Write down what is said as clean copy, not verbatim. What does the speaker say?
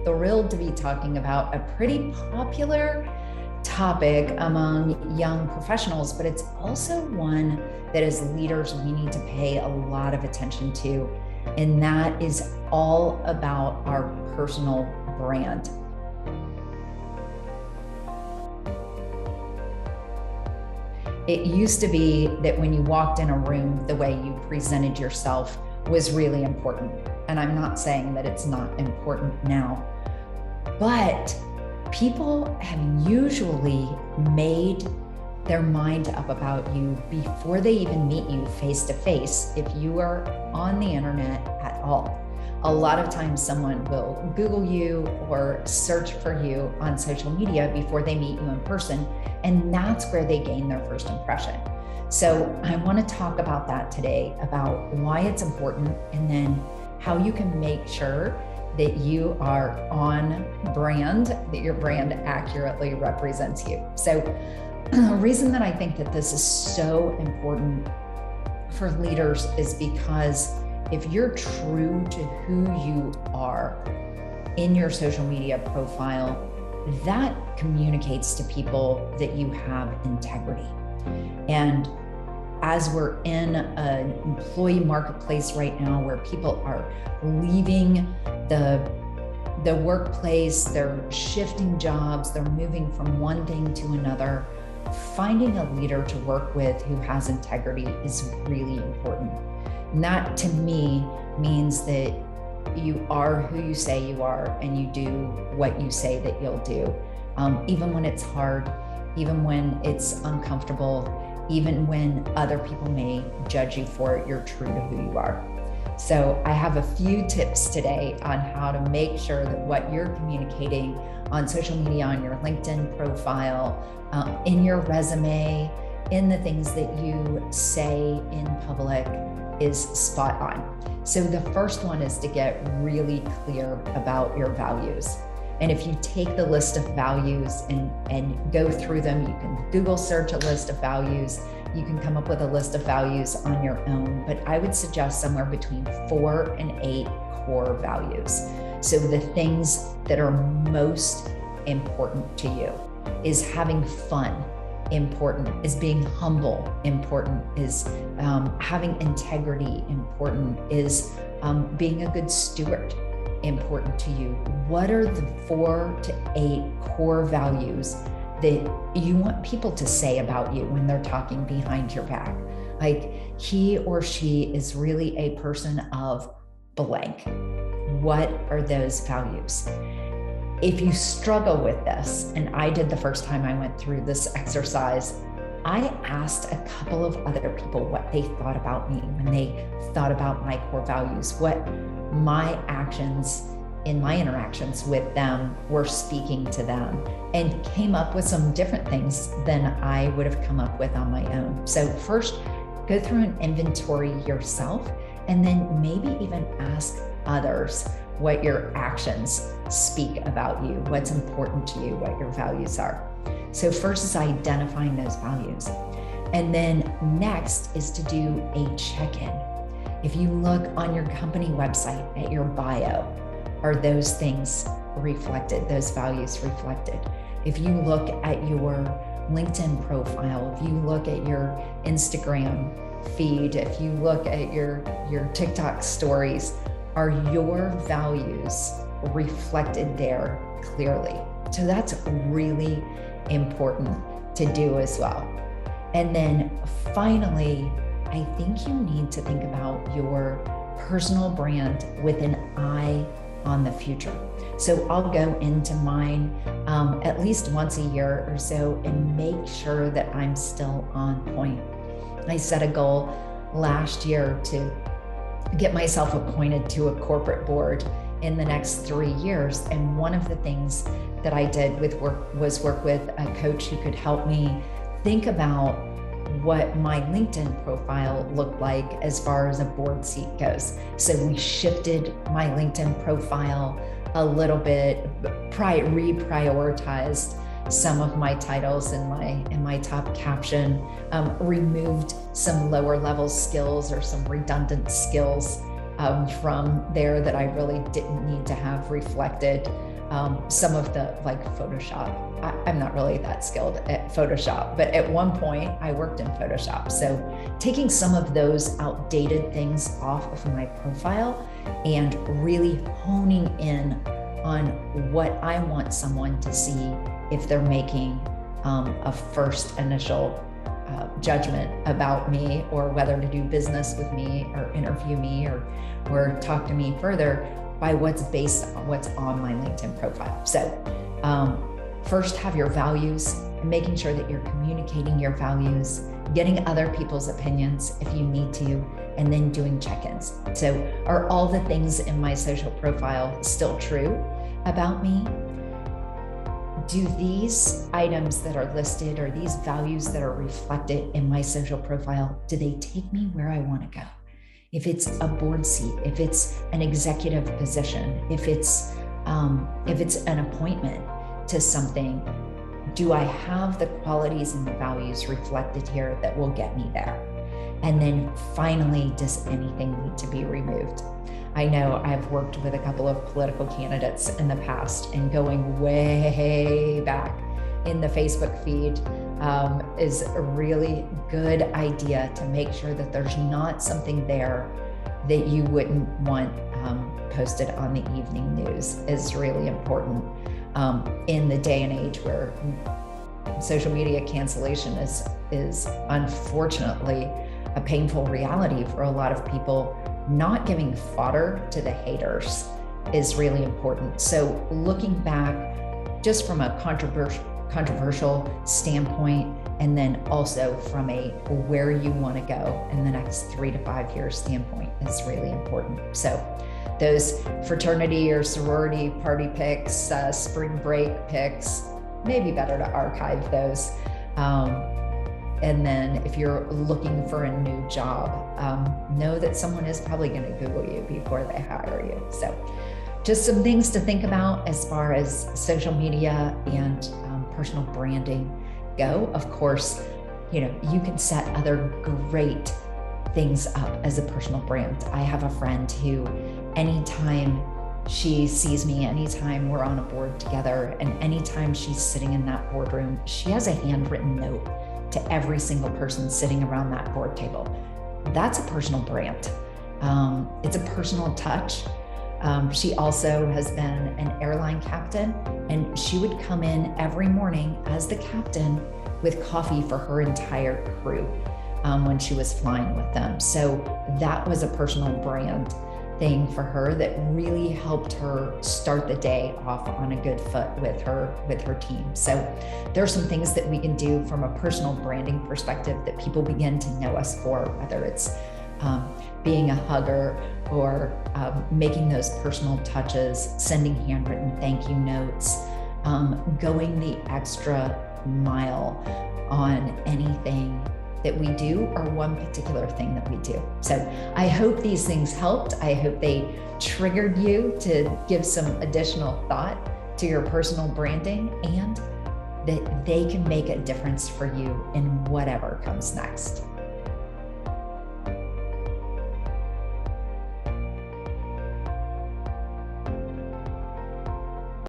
thrilled to be talking about a pretty popular topic among young professionals, but it's also one that as leaders we need to pay a lot of attention to. And that is all about our personal brand. It used to be that when you walked in a room, the way you presented yourself was really important. And I'm not saying that it's not important now, but people have usually made their mind up about you before they even meet you face to face, if you are on the internet at all. A lot of times someone will Google you or search for you on social media before they meet you in person, and that's where they gain their first impression. So I want to talk about that today, about why it's important, and then how you can make sure that you are on brand, that your brand accurately represents you. So the reason that I think that this is so important for leaders is because if you're true to who you are in your social media profile, that communicates to people that you have integrity. And as we're in an employee marketplace right now where people are leaving the workplace, they're shifting jobs, they're moving from one thing to another, finding a leader to work with who has integrity is really important. And that to me means that you are who you say you are and you do what you say that you'll do, even when it's hard, even when it's uncomfortable, even when other people may judge you for it, you're true to who you are. So I have a few tips today on how to make sure that what you're communicating on social media, on your LinkedIn profile, in your resume, in the things that you say in public is spot on. So the first one is to get really clear about your values. And if you take the list of values and go through them, you can Google search a list of values. You can come up with a list of values on your own, but I would suggest somewhere between 4 and 8 core values. So the things that are most important to you is having fun, important, is being humble, important, is having integrity, important, is being a good steward, important to you. What are the 4 to 8 core values that you want people to say about you when they're talking behind your back? Like, he or she is really a person of blank. What are those values? If you struggle with this, and I did the first time I went through this exercise, I asked a couple of other people what they thought about me when they thought about my core values, what my actions in my interactions with them were speaking to them, and came up with some different things than I would have come up with on my own. So first, go through an inventory yourself, and then maybe even ask others what your actions speak about you, what's important to you, what your values are. So first is identifying those values. And then next is to do a check-in. If you look on your company website at your bio, are those things reflected, those values reflected? If you look at your LinkedIn profile, if you look at your Instagram feed, if you look at your TikTok stories, are your values reflected there clearly? So that's really important to do as well. And then finally, I think you need to think about your personal brand with an eye on the future. So I'll go into mine at least once a year or so and make sure that I'm still on point. I set a goal last year to get myself appointed to a corporate board in the next 3 years. And one of the things that I did was work with a coach who could help me think about what my LinkedIn profile looked like as far as a board seat goes. So we shifted my LinkedIn profile a little bit, reprioritized some of my titles in my top caption, removed some lower level skills or some redundant skills from there that I really didn't need to have reflected. some of the like Photoshop. I'm not really that skilled at Photoshop, but at one point I worked in Photoshop. So taking some of those outdated things off of my profile and really honing in on what I want someone to see if they're making a first initial judgment about me, or whether to do business with me or interview me or talk to me further, by what's based on what's on my LinkedIn profile. So first, have your values, and making sure that you're communicating your values, getting other people's opinions if you need to, and then doing check-ins. So are all the things in my social profile still true about me? Do these items that are listed, or these values that are reflected in my social profile, do they take me where I want to go? If it's a board seat, if it's an executive position, if it's an appointment to something, do I have the qualities and the values reflected here that will get me there? And then finally, does anything need to be removed? I know I've worked with a couple of political candidates in the past, and going way back in the Facebook feed is a really good idea to make sure that there's not something there that you wouldn't want posted on the evening news. Is really important in the day and age where social media cancellation is unfortunately a painful reality for a lot of people. Not giving fodder to the haters is really important. So looking back just from a controversial standpoint, and then also from a where you want to go in the next 3 to 5 years standpoint is really important. So those fraternity or sorority party pics, spring break pics, maybe better to archive those. And then if you're looking for a new job, know that someone is probably going to Google you before they hire you. So just some things to think about as far as social media and personal branding go. Of course, you can set other great things up as a personal brand. I have a friend who, anytime she sees me, anytime we're on a board together, and anytime she's sitting in that boardroom, she has a handwritten note to every single person sitting around that board table. That's a personal brand. It's a personal touch. She also has been an airline captain, and she would come in every morning as the captain with coffee for her entire crew when she was flying with them. So that was a personal brand thing for her that really helped her start the day off on a good foot with her team. So there are some things that we can do from a personal branding perspective that people begin to know us for, whether it's being a hugger, or making those personal touches, sending handwritten thank you notes, going the extra mile on anything that we do, or one particular thing that we do. So I hope these things helped. I hope they triggered you to give some additional thought to your personal branding, and that they can make a difference for you in whatever comes next.